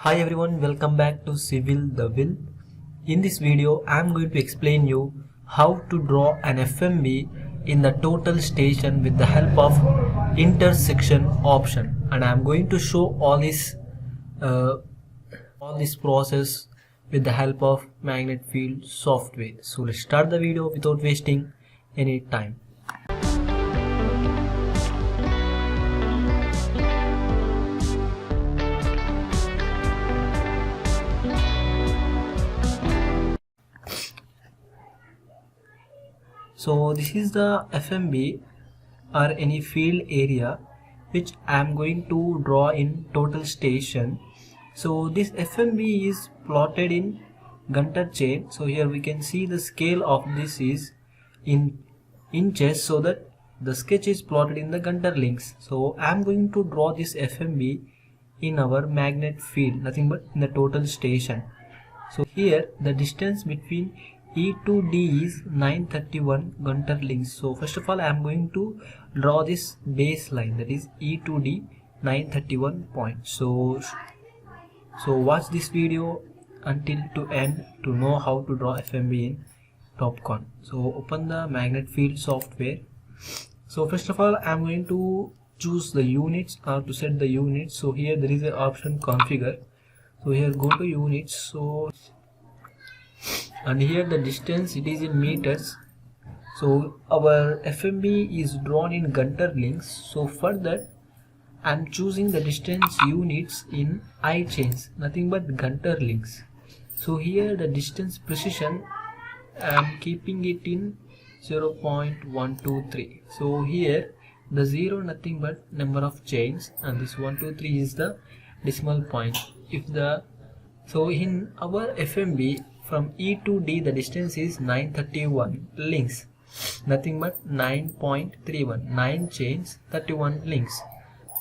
Hi everyone, welcome back to Civil the Will. In this video, I am going to explain you how to draw an FMB in the total station with the help of intersection option, and I am going to show all this process with the help of magnet field software. So let's start the video without wasting any time. So this is the FMB or any field area which I am going to draw in total station. So this FMB is plotted in Gunter chain. So here we can see the scale of this is in inches, so that the sketch is plotted in the Gunter links. So I am going to draw this FMB in our magnet field, nothing but in the total station. So here the distance between E to D is 931 Gunter links. So first of all I am going to draw this baseline, that is E to D 931 point. So watch this video until to end to know how to draw FMB in topcon. So open the magnet field software. So first of all I am going to choose the units or to set the units. So here there is an option configure. So here go to units. So and here the distance, it is in meters. So our FMB is drawn in Gunter links. So for that I am choosing the distance units in I chains, nothing but Gunter links. So here the distance precision I am keeping it in 0.123. So here the 0 nothing but number of chains, and this 123 is the decimal point. So in our FMB from E to D the distance is 931 links, nothing but 9.31, 9 chains, 31 links.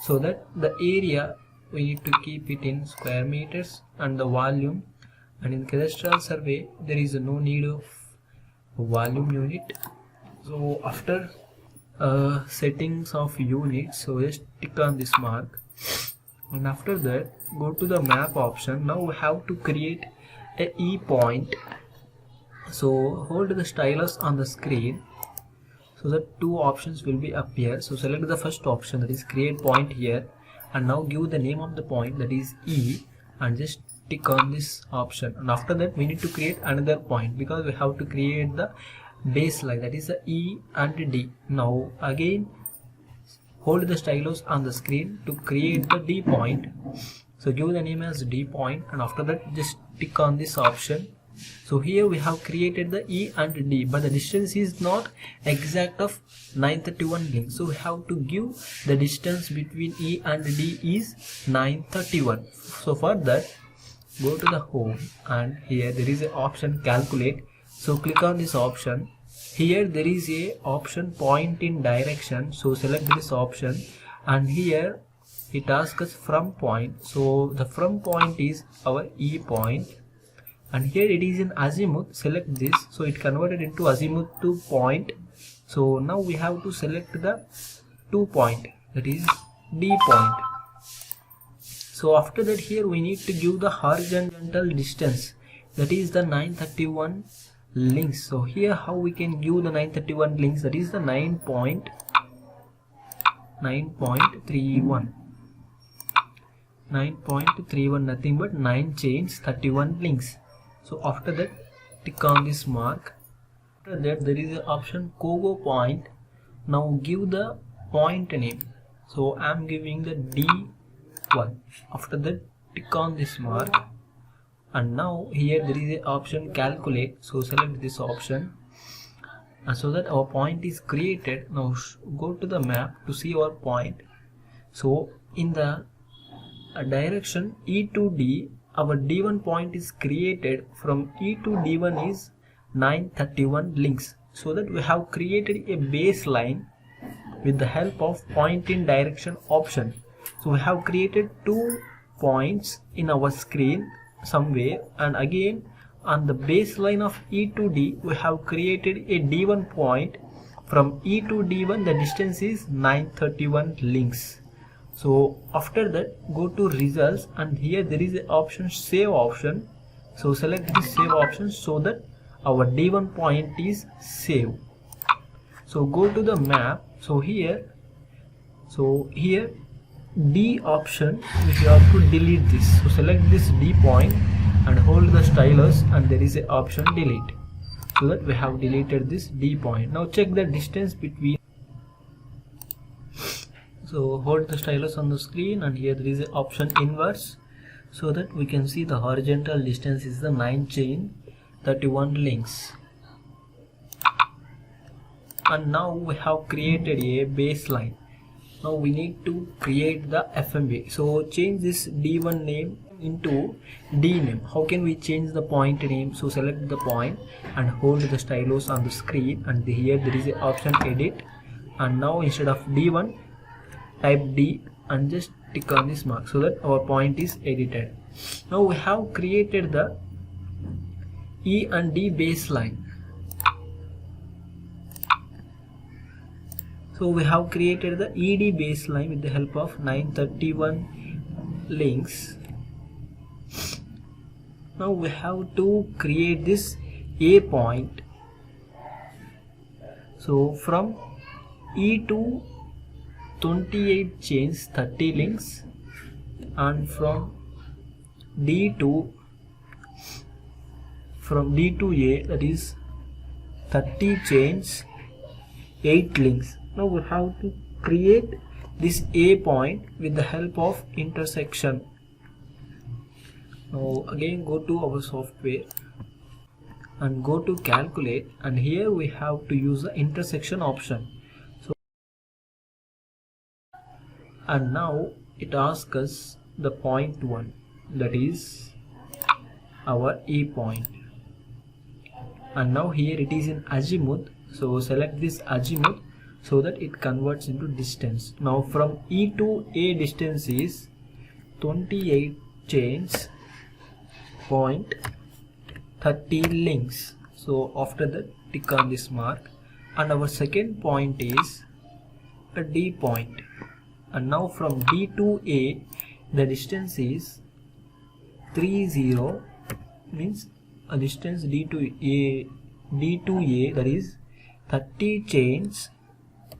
So that the area we need to keep it in square meters, and the volume, and in cadastral survey there is no need of volume unit. So after settings of units, so just tick on this mark, and after that go to the map option. Now we have to create a E point. So hold the stylus on the screen so that two options will be appear. So select the first option, that is create point here, and now give the name of the point, that is E, and just tick on this option. And after that we need to create another point, because we have to create the baseline, that is the E and D. Now again hold the stylus on the screen to create the D point. So give the name as D point, and after that just tick on this option. So here we have created the E and D, but the distance is not exact of 931 links. So we have to give the distance between E and D is 931. So for that go to the home, and here there is an option calculate. So click on this option. Here there is a option point in direction. So select this option, and here it asks us from point. So the from point is our E point, and here it is in azimuth. Select this. So it converted into azimuth to point. So now we have to select the 2 point, that is D point. So after that here we need to give the horizontal distance, that is the 931 links. So here how we can give the 931 links, that is the 9.31, nothing but 9 chains, 31 links. So after that tick on this mark. After that there is an option Kogo point. Now give the point name. So I am giving the D1. After that tick on this mark, and now here there is an option calculate. So select this option, and so that our point is created. Now go to the map to see our point. So in the direction E to D, our D1 point is created. From E to D1 is 931 links. So that we have created a baseline with the help of point in direction option. So we have created 2 points in our screen somewhere, and again on the baseline of E to D we have created a D1 point. From E to D1 the distance is 931 links. So after that, go to results, and here there is an option save option. So select this save option so that our D1 point is saved. So go to the map. So here D option, we have to delete this. So select this D point and hold the stylus, and there is an option delete, so that we have deleted this D point. Now check the distance between. So hold the stylus on the screen, and here there is an option inverse, so that we can see the horizontal distance is the 9 chain 31 links. And now we have created a baseline. Now we need to create the FMB. So change this D1 name into D name. How can we change the point name? So select the point and hold the stylus on the screen, and here there is an option edit, and now instead of D1 type D and just tick on this mark so that our point is edited. Now we have created the E and D baseline. So we have created the ED baseline with the help of 931 links. Now we have to create this A point. So from E to 28 chains 30 links, and from D to A, that is 30 chains 8 links. Now we have to create this A point with the help of intersection. Now again go to our software and go to calculate, and here we have to use the intersection option. So, and now it asks us the point 1, that is our E point, and now here it is in azimuth. So select this azimuth so that it converts into distance. Now from E to A distance is 28 chains point 30 links. So after that, tick on this mark, and our second point is a D point, and now from D to A the distance is 30, means a distance D to A, that is 30 chains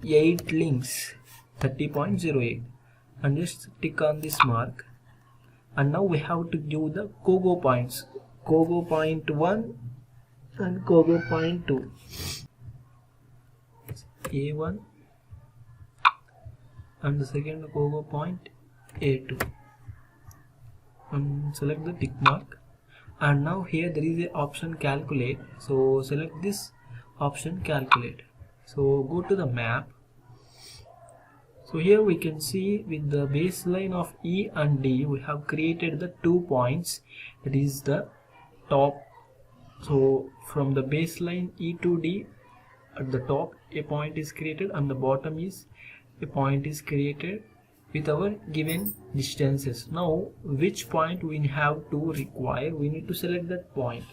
8 links 30.08, and just tick on this mark. And now we have to give the Kogo points, Kogo point 1 and Kogo point 2, A1, and the second Kogo point A2, and select the tick mark. And now here there is a option calculate, so select this option calculate. So go to the map. So here we can see with the baseline of E and D we have created the 2 points, that is the top. So from the baseline E to D, at the top a point is created, and the bottom is a point is created with our given distances. Now which point we have to require, we need to select that point,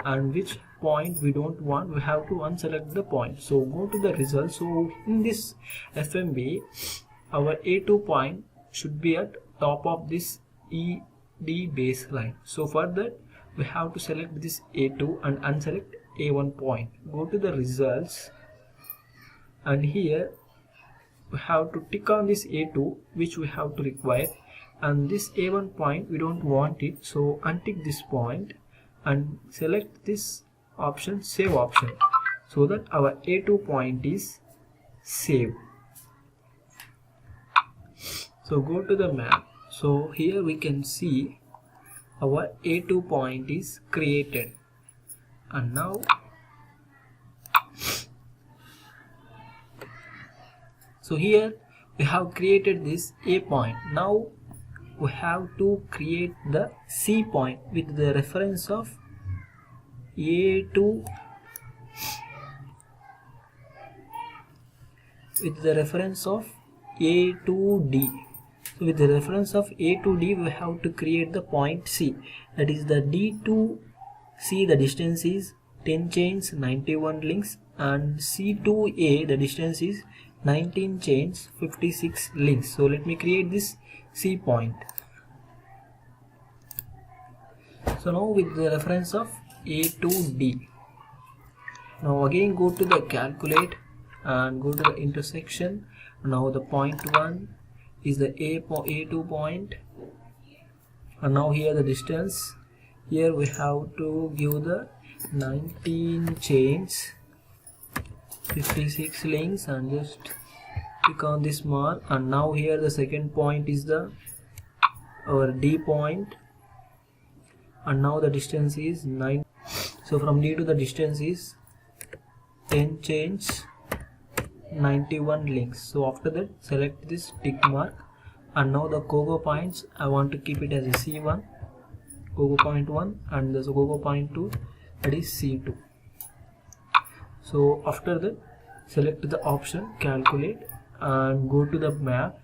and which point we don't want, we have to unselect the point. So go to the result. So in this FMB, our A2 point should be at top of this ED baseline. So for that we have to select this A2 and unselect A1 point. Go to the results, and here we have to tick on this A2 which we have to require, and this A1 point we don't want it, so untick this point and select this option save option, so that our A2 point is saved. So go to the map. So here we can see our A2 point is created, and now so here we have created this A point. Now we have to create the C point with the reference of A2, with the reference of A2D. So with the reference of A2D we have to create the point C, that is the D to C, the distance is 10 chains 91 links, and C to A the distance is 19 chains, 56 links. So let me create this C point. So now with the reference of A to D. Now again go to the calculate and go to the intersection. Now the point 1 is the A2 point, and now here the distance. Here we have to give the 19 chains, 56 links, and just click on this mark. And now here the second point is the our D point, and now the distance is 9. So from D to the distance is 10 chains, 91 links. So after that select this tick mark, and now the cogo points I want to keep it as a C1, cogo point 1, and the cogo point 2, that is C2. So after that select the option calculate and go to the map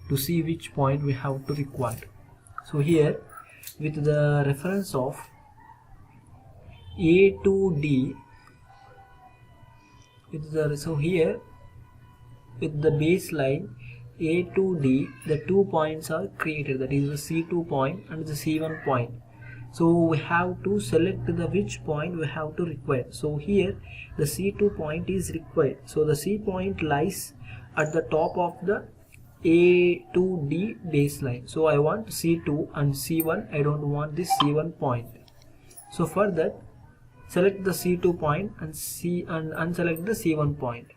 to see which point we have to require. So here with the reference of A to D, so here with the baseline A to D, the 2 points are created, that is the C2 point and the C1 point. So we have to select the which point we have to require. So here the C2 point is required. So the C point lies at the top of the A to D baseline. So I want C2 and C1. I don't want this C1 point. So for that select the C2 point and unselect the C1 point.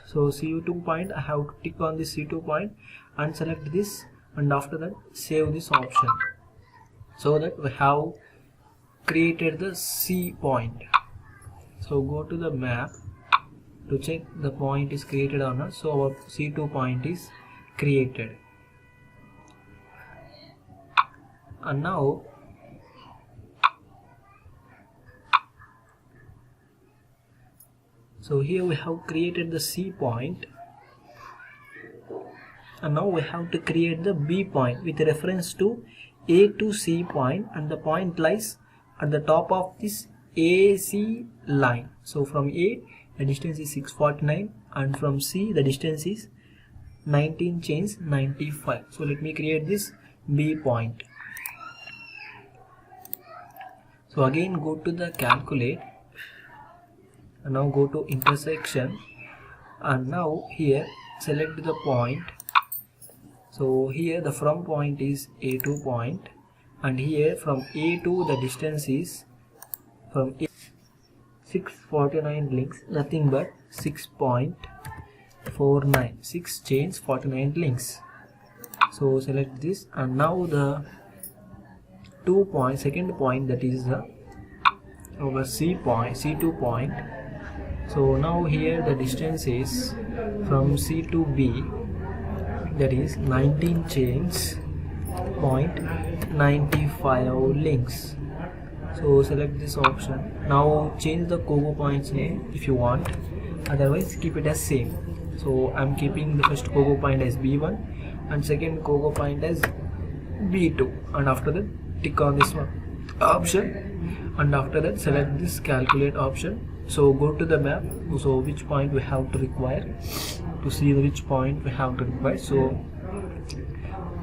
So C2 point I have to tick on this C2 point and select this, and after that save this option. So that we have created the C point. So go to the map to check the point is created or not. So our C2 point is created. And now so here we have created the C point, and now we have to create the B point with reference to A to C point, and the point lies at the top of this AC line. So from A the distance is 649, and from C the distance is 19 chains, 95. So let me create this B point. So again go to the calculate, and now go to intersection, and now here select the point. So here the from point is A2 point, and here from A2 the distance is from 649 links, nothing but 6.49, 6 chains, 49 links. So select this, and now the second point, that is the our C point, C2 point. So now here the distance is from C to B, that is 19 chains, 0.95 links. So select this option. Now change the cogo points name if you want, otherwise keep it as same. So I'm keeping the first cogo point as B1 and second cogo point as B2, and after that tick on this one option, and after that select this calculate option. So go to the map, so which point we have to require, to see which point we have to require. So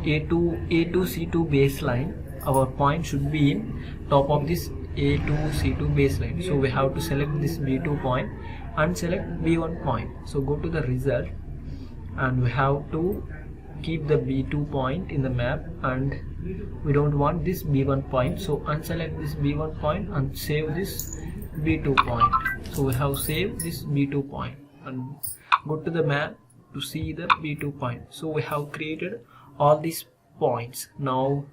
A2 C2 baseline, our point should be in top of this A2 C2 baseline. So we have to select this B2 point and select B1 point. So go to the result, and we have to keep the B2 point in the map, and we don't want this B1 point. So unselect this B1 point and save this B2 point. So we have saved this B2 point, and go to the map to see the B2 point. So we have created all these points. Now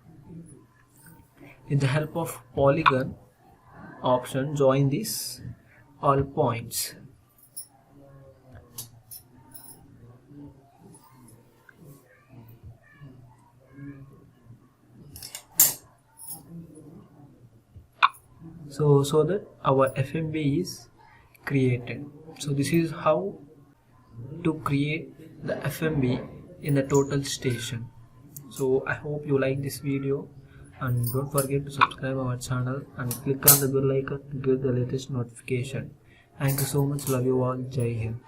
with the help of polygon option, join this all points. So that our FMB is created. So this is how to create the FMB in the total station. So I hope you like this video, and don't forget to subscribe our channel and click on the bell icon to get the latest notification. Thank you so much. Love you all. Jai Hind.